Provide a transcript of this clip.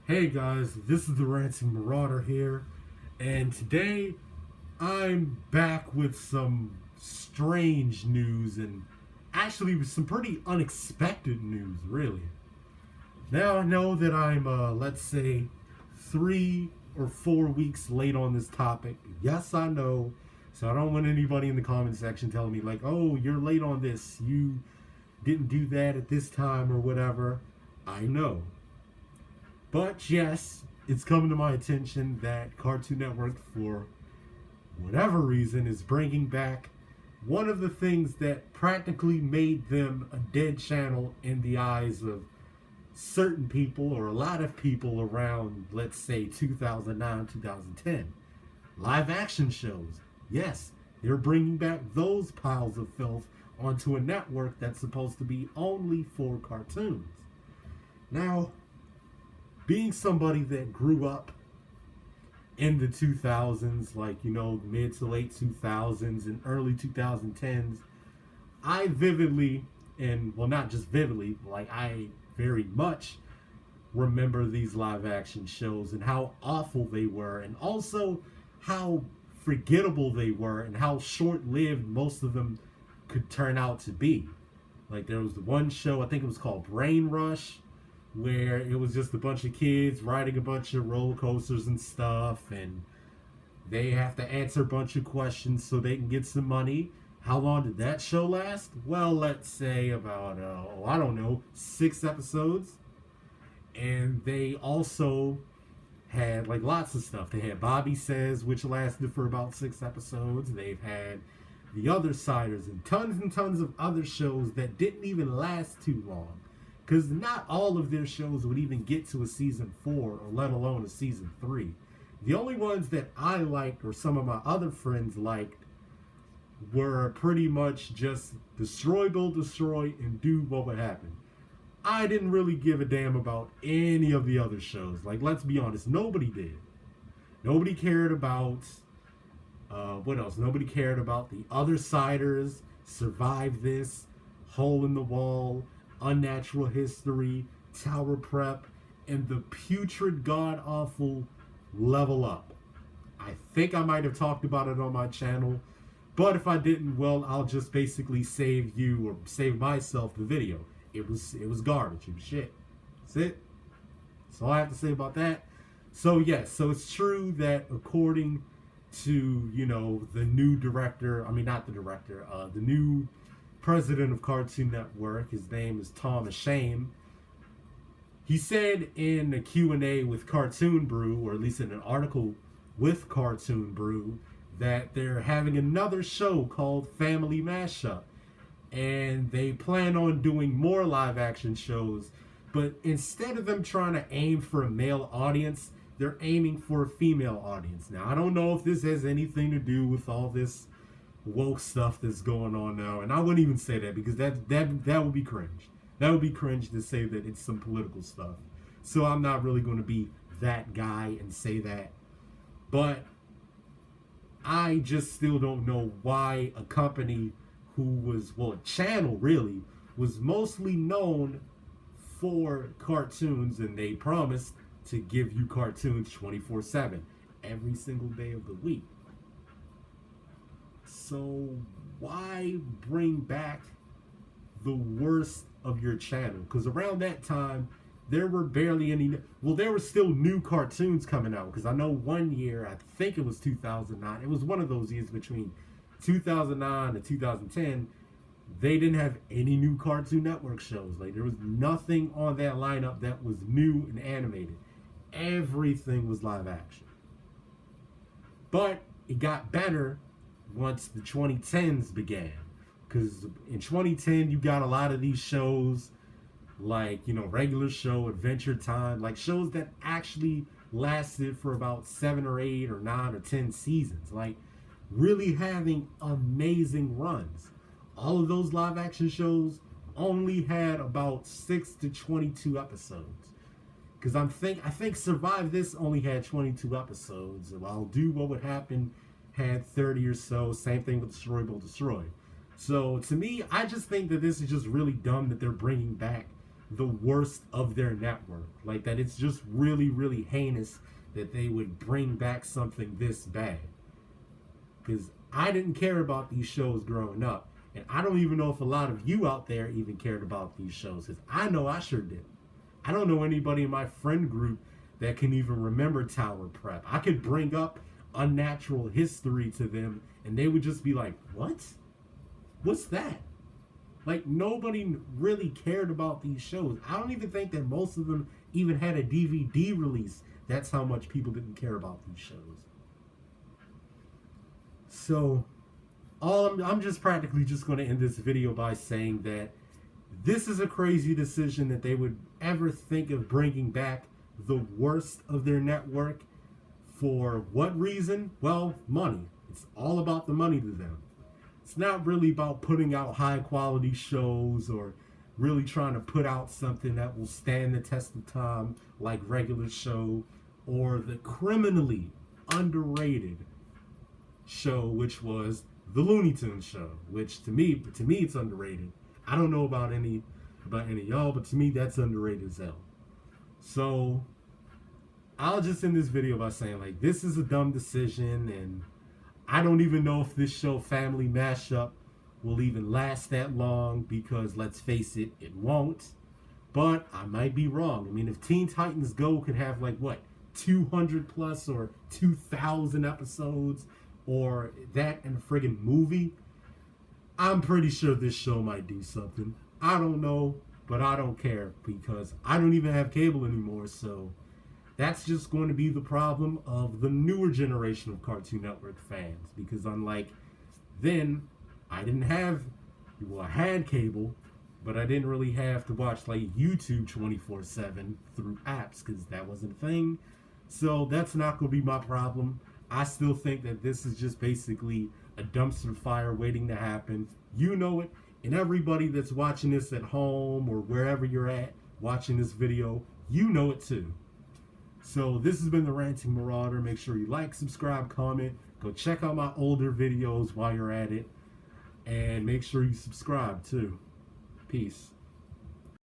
Hey guys, this is the Ranting Marauder here, and today I'm back with some strange news and actually some pretty unexpected news, really. Now I know that I'm, let's say, 3 or 4 weeks late on this topic. Yes, I know. So I don't want anybody in the comment section telling me, like, oh, you're late on this. You didn't do that at this time or whatever. I know. But yes, it's coming to my attention that Cartoon Network, for whatever reason, is bringing back one of the things that practically made them a dead channel in the eyes of certain people or a lot of people around, let's say, 2009, 2010. Live action shows. Yes, they're bringing back those piles of filth onto a network that's supposed to be only for cartoons. Now, being somebody that grew up in the 2000s, like, mid to late 2000s and early 2010s, I vividly, and well, not just vividly, like, I very much remember these live action shows and how awful they were, and also how forgettable they were, and how short lived most of them could turn out to be. Like, there was the one show, I think it was called Brain Rush, where it was just a bunch of kids riding a bunch of roller coasters and stuff, and they have to answer a bunch of questions so they can get some money. How long did that show last? Well, let's say about, I don't know, 6 episodes. And they also had, like, lots of stuff. They had Bobby Says, which lasted for about 6 episodes. They've had The Other Siders and tons of other shows that didn't even last too long. Because not all of their shows would even get to a season 4, or let alone a season 3. The only ones that I liked, or some of my other friends liked, were pretty much just destroy, build, destroy, and do what would happen. I didn't really give a damn about any of the other shows. Like, let's be honest, nobody did. Nobody cared about, what else? Nobody cared about The Other Siders, Survive This, Hole in the Wall, Unnatural History, Tower Prep, and the putrid, god awful Level Up. I think I might have talked about it on my channel, but if I didn't, well, I'll just basically save you, or save myself, the video. It was garbage. It was shit. That's it. That's all I have to say about that. So yes, so it's true that according to, the new director, I mean, not the director, the new president of Cartoon Network, his name is Tom Shame. He said in a Q&A with Cartoon Brew, or at least in an article with Cartoon Brew, that they're having another show called Family Mashup. And they plan on doing more live action shows, but instead of them trying to aim for a male audience, they're aiming for a female audience. Now, I don't know if this has anything to do with all this woke stuff that's going on now, and I wouldn't even say that, because that would be cringe. That would be cringe to say that it's some political stuff. So I'm not really going to be that guy and say that. But I just still don't know why a company who was, well, a channel really, was mostly known for cartoons, and they promised to give you cartoons 24/7 every single day of the week. So why bring back the worst of your channel? Because around that time, there were barely any, well, there were still new cartoons coming out. Because I know one year, I think it was 2009, it was one of those years between 2009 and 2010, they didn't have any new Cartoon Network shows. Like, there was nothing on that lineup that was new and animated. Everything was live action. But it got better once the 2010s began. Because in 2010, you got a lot of these shows like, Regular Show, Adventure Time, like shows that actually lasted for about 7 or 8 or 9 or 10 seasons. Like, really having amazing runs. All of those live action shows only had about 6 to 22 episodes. Because I think Survive This only had 22 episodes, while Do What Would Happen had 30 or so. Same thing with Destroy Build Destroy. So to me, I just think that this is just really dumb that they're bringing back the worst of their network. Like, that it's just really, really heinous that they would bring back something this bad. Because I didn't care about these shows growing up. And I don't even know if a lot of you out there even cared about these shows. Because I know I sure did. I don't know anybody in my friend group that can even remember Tower Prep. I could bring up Unnatural History to them and they would just be like, what? What's that? Like, nobody really cared about these shows. I don't even think that most of them even had a DVD release. That's how much people didn't care about these shows. So, I'm just practically just going to end this video by saying that this is a crazy decision that they would ever think of bringing back the worst of their network. For what reason? Well, money. It's all about the money to them. It's not really about putting out high quality shows or really trying to put out something that will stand the test of time like regular show or the criminally underrated show, which was the Looney Tunes show, which to me it's underrated. I don't know about any of y'all, but to me that's underrated as hell. So I'll just end this video by saying, like, this is a dumb decision, and I don't even know if this show Family Mashup will even last that long, because let's face it, it won't. But I might be wrong. I mean, if Teen Titans Go could have, like, what, 200 plus or 2,000 episodes or that in a friggin' movie, I'm pretty sure this show might do something. I don't know, but I don't care, because I don't even have cable anymore, so that's just going to be the problem of the newer generation of Cartoon Network fans. Because unlike then, I didn't have, well, I had cable, but I didn't really have to watch like YouTube 24/7 through apps, because that wasn't a thing. So that's not going to be my problem. I still think that this is just basically a dumpster fire waiting to happen. You know it, and everybody that's watching this at home or wherever you're at watching this video, you know it too. So this has been the Ranting Marauder. Make sure you like, subscribe, comment. Go check out my older videos while you're at it. And make sure you subscribe too. Peace.